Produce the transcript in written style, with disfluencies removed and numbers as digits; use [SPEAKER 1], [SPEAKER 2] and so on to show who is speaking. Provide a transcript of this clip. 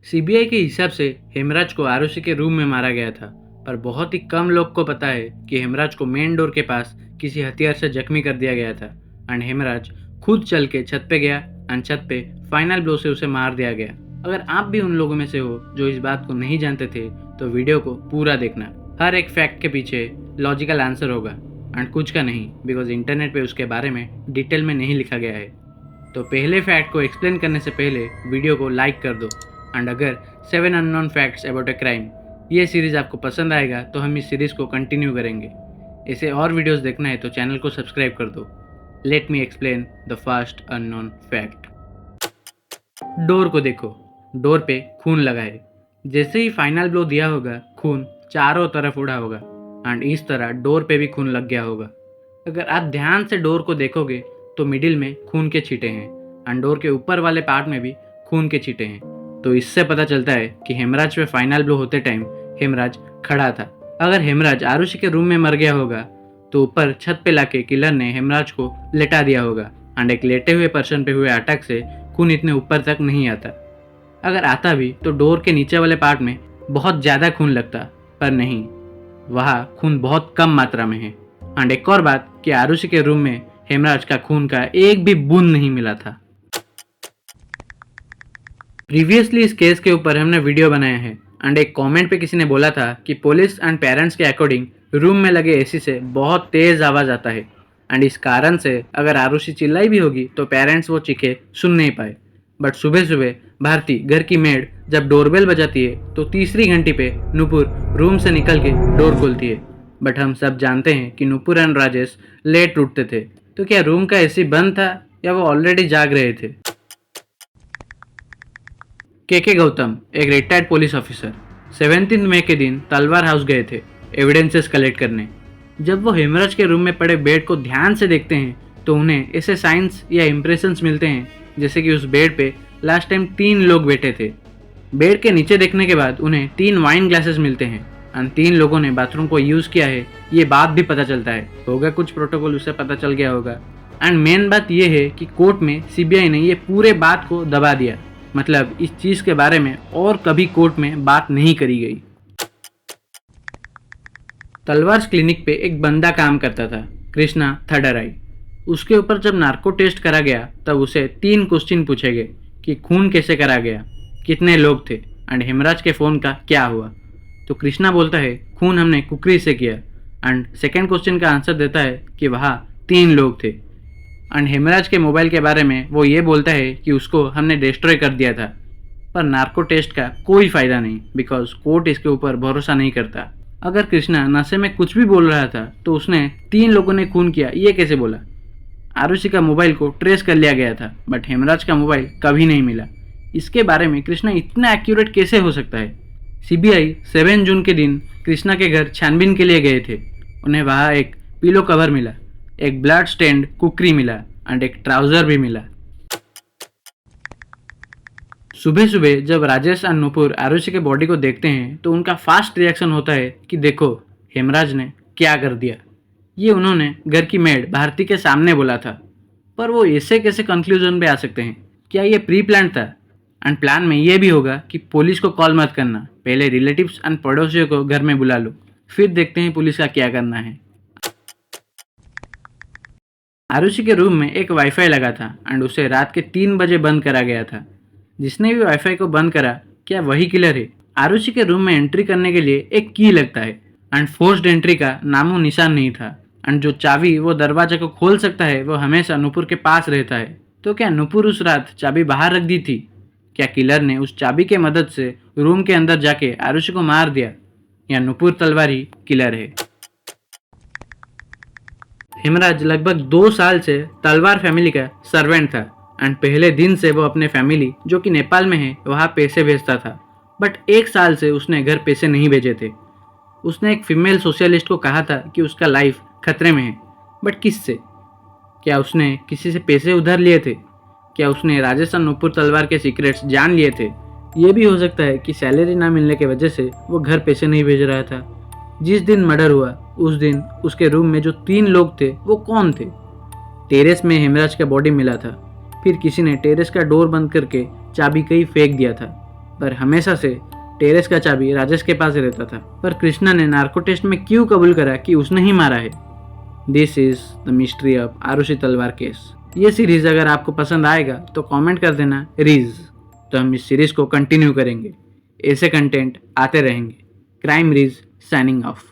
[SPEAKER 1] CBI के हिसाब से हेमराज को आरुषि के रूम में मारा गया था, पर बहुत ही कम लोग को पता है कि हेमराज को मेन डोर के पास किसी हथियार से जख्मी कर दिया गया था एंड हेमराज खुद चल के छत पे गया एंड छत पे फाइनल ब्लो से उसे मार दिया गया। अगर आप भी उन लोगों में से हो जो इस बात को नहीं जानते थे तो वीडियो को पूरा देखना। हर एक फैक्ट के पीछे लॉजिकल आंसर होगा एंड कुछ का नहीं, बिकॉज इंटरनेट पे उसके बारे में डिटेल में नहीं लिखा गया है। तो पहले फैक्ट को एक्सप्लेन करने से पहले वीडियो को लाइक कर दो एंड अगर 7 unknown facts about a crime ये सीरीज़ आपको पसंद आएगा तो हम इस सीरीज़ को कंटिन्यू करेंगे। ऐसे और वीडियोस देखना है तो चैनल को सब्सक्राइब कर दो। Let me explain the first unknown fact. Door को देखो, डोर पे खून लगा है। जैसे ही फाइनल ब्लो दिया होगा खून चारों तरफ उड़ा होगा एंड इस तरह डोर पे भी खून लग गया होगा। अगर आप ध्यान से डोर को देखोगे तो मिडिल में खून के छींटे हैं एंड डोर के ऊपर वाले पार्ट में भी खून के छींटे हैं। तो इससे पता चलता है कि हेमराज पे फाइनल ब्लो होते टाइम हेमराज खड़ा था। अगर हेमराज आरुषि के रूम में मर गया होगा तो ऊपर छत पे लाके किलर ने हेमराज को लेटा दिया होगा एंड एक लेटे हुए पर्सन पे हुए अटैक से खून इतने ऊपर तक नहीं आता। अगर आता भी तो डोर के नीचे वाले पार्ट में बहुत ज़्यादा खून लगता, पर नहीं, वहाँ खून बहुत कम मात्रा में है। एंड एक और बात कि आरुषि के रूम में हेमराज का खून का एक भी बूंद नहीं मिला था। प्रीवियसली इस केस के ऊपर हमने वीडियो बनाया है एंड एक कमेंट पे किसी ने बोला था कि पुलिस एंड पेरेंट्स के अकॉर्डिंग रूम में लगे एसी से बहुत तेज आवाज़ आता है एंड इस कारण से अगर आरुषि चिल्लाई भी होगी तो पेरेंट्स वो चीखें सुन नहीं पाए। बट सुबह सुबह भारती घर की मेड जब डोरबेल बजाती है तो तीसरी घंटी पे नुपुर रूम से निकल के डोर खोलती है। बट हम सब जानते हैं कि नुपुर एंड राजेश लेट उठते थे, तो क्या रूम का एसी बंद था या वो ऑलरेडी जाग रहे थे। के गौतम एक रिटायर्ड पुलिस ऑफिसर 17 मई के दिन तलवार हाउस गए थे एविडेंसेस कलेक्ट करने। जब वो हेमराज के रूम में पड़े बेड को ध्यान से देखते हैं तो उन्हें ऐसे साइंस या इम्प्रेशंस मिलते हैं जैसे कि उस बेड पे लास्ट टाइम 3 लोग बैठे थे। बेड के नीचे देखने के बाद उन्हें 3 वाइन ग्लासेस मिलते हैं एंड 3 लोगों ने बाथरूम को यूज़ किया है, ये बात भी पता चलता है। होगा कुछ प्रोटोकॉल, उससे पता चल गया होगा। एंड मेन बात ये है कि कोर्ट में सीबीआई ने ये पूरे बात को दबा दिया, मतलब इस चीज़ के बारे में और कभी कोर्ट में बात नहीं करी गई। तलवार क्लिनिक पे एक बंदा काम करता था, कृष्णा थडराई। उसके ऊपर जब नार्को टेस्ट करा गया तब उसे 3 क्वेश्चन पूछे गए कि खून कैसे करा गया, कितने लोग थे एंड हेमराज के फ़ोन का क्या हुआ। तो कृष्णा बोलता है खून हमने कुकरी से किया एंड सेकेंड क्वेश्चन का आंसर देता है कि वहाँ 3 लोग थे। एंड हेमराज के मोबाइल के बारे में वो ये बोलता है कि उसको हमने डिस्ट्रॉय कर दिया था, पर नार्को टेस्ट का कोई फ़ायदा नहीं, बिकॉज कोर्ट इसके ऊपर भरोसा नहीं करता। अगर कृष्णा नशे में कुछ भी बोल रहा था तो उसने 3 लोगों ने खून किया ये कैसे बोला। आरुषि का मोबाइल को ट्रेस कर लिया गया था बट हेमराज का मोबाइल कभी नहीं मिला। इसके बारे में कृष्णा इतना एक्यूरेट कैसे हो सकता है। सीबीआई 7 जून के दिन कृष्णा के घर छानबीन के लिए गए थे। उन्हें वहाँ एक पिलो कवर मिला, एक ब्लड स्टेन्ड कुकरी मिला एंड एक ट्राउज़र भी मिला। सुबह सुबह जब राजेश और नुपुर आरुषि के बॉडी को देखते हैं तो उनका फास्ट रिएक्शन होता है कि देखो हेमराज ने क्या कर दिया। ये उन्होंने घर की मेड भारती के सामने बोला था, पर वो ऐसे कैसे कंक्लूजन पे आ सकते हैं। क्या ये प्री प्लान था? एंड प्लान में ये भी होगा कि पुलिस को कॉल मत करना, पहले रिलेटिव्स एंड पड़ोसियों को घर में बुला लो, फिर देखते हैं पुलिस का क्या करना है। आरुषि के रूम में एक वाईफाई लगा था एंड उसे रात के 3 बजे बंद करा गया था। जिसने भी वाईफाई को बंद करा क्या वही किलर है? आरुषि के रूम में एंट्री करने के लिए एक की लगता है एंड फोर्स्ड एंट्री का नामो निशान नहीं था एंड जो चाबी वो दरवाजे को खोल सकता है वो हमेशा नुपुर के पास रहता है। तो क्या नुपुर उस रात चाबी बाहर रख दी थी? क्या किलर ने उस चाबी के मदद से रूम के अंदर जाके आरुषि को मार दिया, या नुपुर तलवारी किलर है? हेमराज लगभग 2 साल से तलवार फैमिली का सर्वेंट था एंड पहले दिन से वो अपने फैमिली जो कि नेपाल में है वहाँ पैसे भेजता था। बट 1 साल से उसने घर पैसे नहीं भेजे थे। उसने एक फीमेल सोशलिस्ट को कहा था कि उसका लाइफ खतरे में है, बट किससे? क्या उसने किसी से पैसे उधार लिए थे? क्या उसने राजेश और नुपुर तलवार के सीक्रेट्स जान लिए थे? ये भी हो सकता है कि सैलरी ना मिलने की वजह से वो घर पैसे नहीं भेज रहा था। जिस दिन मर्डर हुआ उस दिन उसके रूम में जो 3 लोग थे वो कौन थे? टेरेस में हेमराज का बॉडी मिला था, फिर किसी ने टेरेस का डोर बंद करके चाबी कहीं फेंक दिया था। पर हमेशा से टेरेस का चाबी राजेश के पास रहता था। पर कृष्णा ने नार्को टेस्ट में क्यों कबूल करा कि उसने ही मारा है? This is the mystery of Aarushi Talwar case. ये सीरीज अगर आपको पसंद आएगा तो कमेंट कर देना रीज, तो हम इस सीरीज को कंटिन्यू करेंगे। ऐसे कंटेंट आते रहेंगे। क्राइम रीज साइनिंग ऑफ।